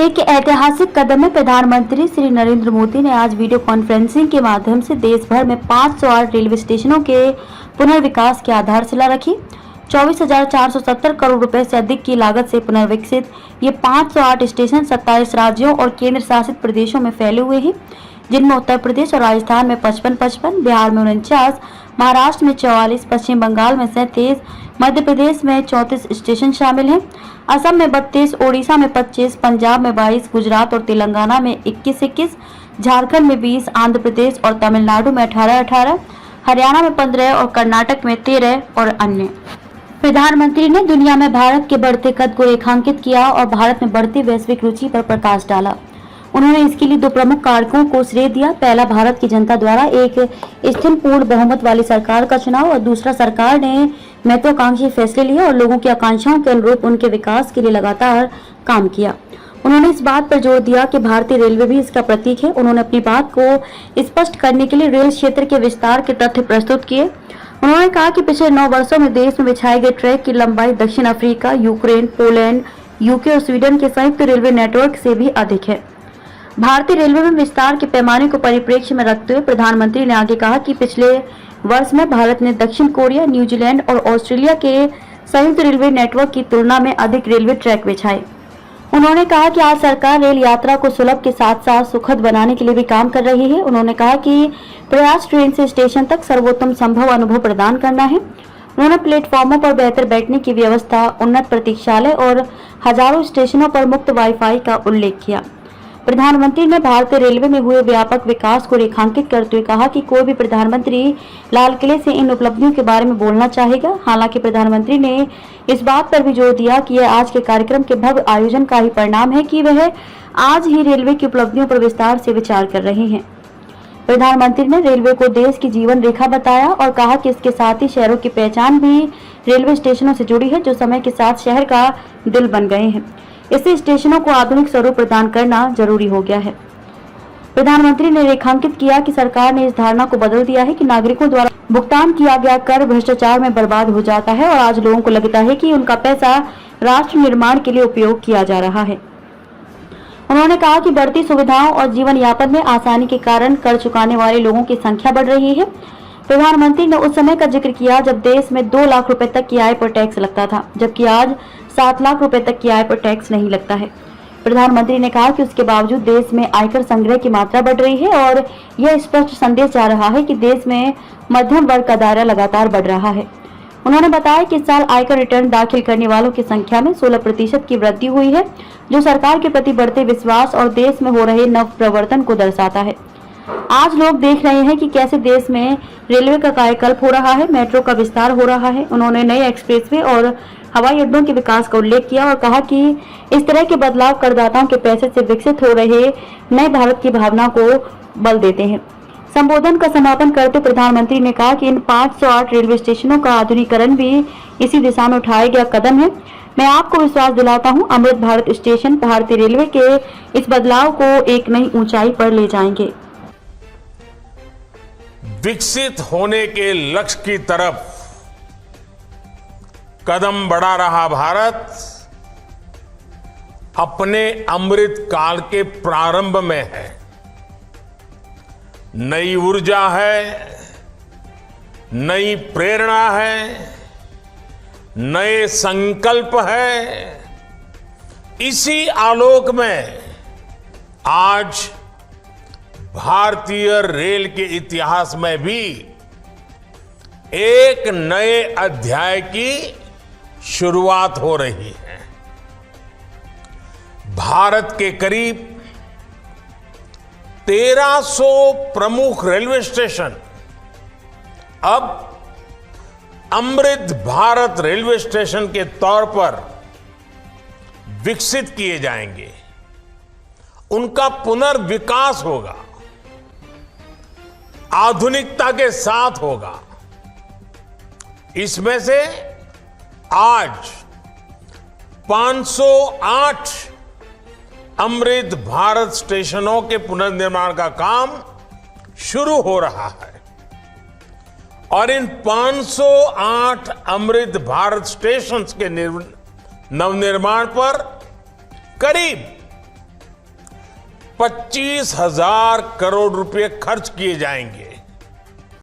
एक ऐतिहासिक कदम में प्रधानमंत्री श्री नरेंद्र मोदी ने आज वीडियो कॉन्फ्रेंसिंग के माध्यम से देश भर में 508 रेलवे स्टेशनों के पुनर्विकास की आधारशिला रखी। 24,470 करोड़ रुपए से अधिक की लागत से पुनर्विकसित ये 508 स्टेशन 27 राज्यों और केंद्र शासित प्रदेशों में फैले हुए हैं, जिनमें उत्तर प्रदेश और राजस्थान में 55-55, बिहार में 49, महाराष्ट्र में 44, पश्चिम बंगाल में 37, मध्य प्रदेश में 34 स्टेशन शामिल हैं। असम में 32, ओडिशा में 25, पंजाब में 22, गुजरात और तेलंगाना में 21-21, झारखंड में 20, आंध्र प्रदेश और तमिलनाडु में 18-18, हरियाणा में 15 और कर्नाटक में 13 और अन्य। प्रधानमंत्री ने दुनिया में भारत के बढ़ते कद को रेखांकित किया और भारत में बढ़ती वैश्विक रुचि पर प्रकाश डाला। उन्होंने इसके लिए दो प्रमुख कारकों को श्रेय दिया। पहला, भारत की जनता द्वारा एक स्थिर पूर्ण बहुमत वाली सरकार का चुनाव और दूसरा, सरकार ने महत्वाकांक्षी फैसले लिए और लोगों की आकांक्षाओं के अनुरूप उनके विकास के लिए लगातार काम किया। उन्होंने इस बात पर जोर दिया कि भारतीय रेलवे भी इसका प्रतीक है। उन्होंने अपनी बात को स्पष्ट करने के लिए रेल क्षेत्र के विस्तार के तथ्य प्रस्तुत किए। उन्होंने कहा कि पिछले 9 वर्षों में देश में बिछाए गए ट्रैक की लंबाई दक्षिण अफ्रीका, यूक्रेन, पोलैंड, यूके और स्वीडन के संयुक्त रेलवे नेटवर्क से भी अधिक है। भारतीय रेलवे में विस्तार के पैमाने को परिप्रेक्ष्य में रखते हुए प्रधानमंत्री ने आगे कहा कि पिछले वर्ष में भारत ने दक्षिण कोरिया, न्यूजीलैंड और ऑस्ट्रेलिया के संयुक्त रेलवे नेटवर्क की तुलना में अधिक रेलवे ट्रैक बिछाए। उन्होंने कहा कि आज सरकार रेल यात्रा को सुलभ के साथ साथ सुखद बनाने के लिए भी काम कर रही है। उन्होंने कहा कि प्रयास ट्रेन से स्टेशन तक सर्वोत्तम संभव अनुभव प्रदान करना है। उन्होंने प्लेटफॉर्मों पर बेहतर बैठने की व्यवस्था, उन्नत प्रतीक्षालय और हजारों स्टेशनों पर मुफ्त वाईफाई का उल्लेख किया। प्रधानमंत्री ने भारतीय रेलवे में हुए व्यापक विकास को रेखांकित करते हुए कहा कि कोई भी प्रधानमंत्री लाल किले से इन उपलब्धियों के बारे में बोलना चाहेगा। हालांकि प्रधानमंत्री ने इस बात पर भी जोर दिया कि यह आज के कार्यक्रम के भव्य आयोजन का ही परिणाम है कि वह आज ही रेलवे की उपलब्धियों पर विस्तार से विचार कर रहे हैं। प्रधानमंत्री ने रेलवे को देश की जीवन रेखा बताया और कहा कि इसके साथ ही शहरों की पहचान भी रेलवे स्टेशनों से जुड़ी है, जो समय के साथ शहर का दिल बन गए हैं। इससे स्टेशनों को आधुनिक स्वरूप प्रदान करना जरूरी हो गया है। प्रधानमंत्री ने रेखांकित किया कि सरकार ने इस धारणा को बदल दिया है कि नागरिकों द्वारा भुगतान किया गया कर भ्रष्टाचार में बर्बाद हो जाता है और आज लोगों को लगता है कि उनका पैसा राष्ट्र निर्माण के लिए उपयोग किया जा रहा है। उन्होंने कहा कि बढ़ती सुविधाओं और जीवन यापन में आसानी के कारण कर चुकाने वाले लोगों की संख्या बढ़ रही है। प्रधानमंत्री ने उस समय का जिक्र किया जब देश में 2 लाख रुपए तक की आय पर टैक्स लगता था, जबकि आज 7 लाख रुपए तक की आय पर टैक्स नहीं लगता है। प्रधानमंत्री ने कहा कि उसके बावजूद देश में आयकर संग्रह की मात्रा बढ़ रही है और यह स्पष्ट संदेश जा रहा है कि देश में मध्यम वर्ग का दायरा लगातार बढ़ रहा है। उन्होंने बताया कि इस साल आयकर रिटर्न दाखिल करने वालों की संख्या में 16% की वृद्धि हुई है, जो सरकार के प्रति बढ़ते विश्वास और देश में हो रहे नव प्रवर्तन को दर्शाता है। आज लोग देख रहे हैं कि कैसे देश में रेलवे का कायाकल्प हो रहा है, मेट्रो का विस्तार हो रहा है। उन्होंने नए एक्सप्रेसवे और हवाई अड्डों के विकास का उल्लेख किया और कहा कि इस तरह के बदलाव करदाताओं के पैसे से विकसित हो रहे नए भारत की भावना को बल देते हैं। संबोधन का समापन करते प्रधानमंत्री ने कहा कि इन 508 रेलवे स्टेशनों का आधुनिकीकरण भी इसी दिशा में उठाया गया कदम है। मैं आपको विश्वास दिलाता हूं, अमृत भारत स्टेशन भारतीय रेलवे के इस बदलाव को एक नई ऊंचाई पर ले जाएंगे। विकसित होने के लक्ष्य की तरफ कदम बढ़ा रहा भारत अपने अमृत काल के प्रारंभ में है। नई ऊर्जा है, नई प्रेरणा है, नए संकल्प है। इसी आलोक में आज भारतीय रेल के इतिहास में भी एक नए अध्याय की शुरुआत हो रही है। भारत के करीब 1300 प्रमुख रेलवे स्टेशन अब अमृत भारत रेलवे स्टेशन के तौर पर विकसित किए जाएंगे। उनका पुनर्विकास होगा, आधुनिकता के साथ होगा। इसमें से आज 508 अमृत भारत स्टेशनों के पुनर्निर्माण का काम शुरू हो रहा है और इन 508 अमृत भारत स्टेशंस के नवनिर्माण पर करीब 25,000 करोड़ रुपए खर्च किए जाएंगे।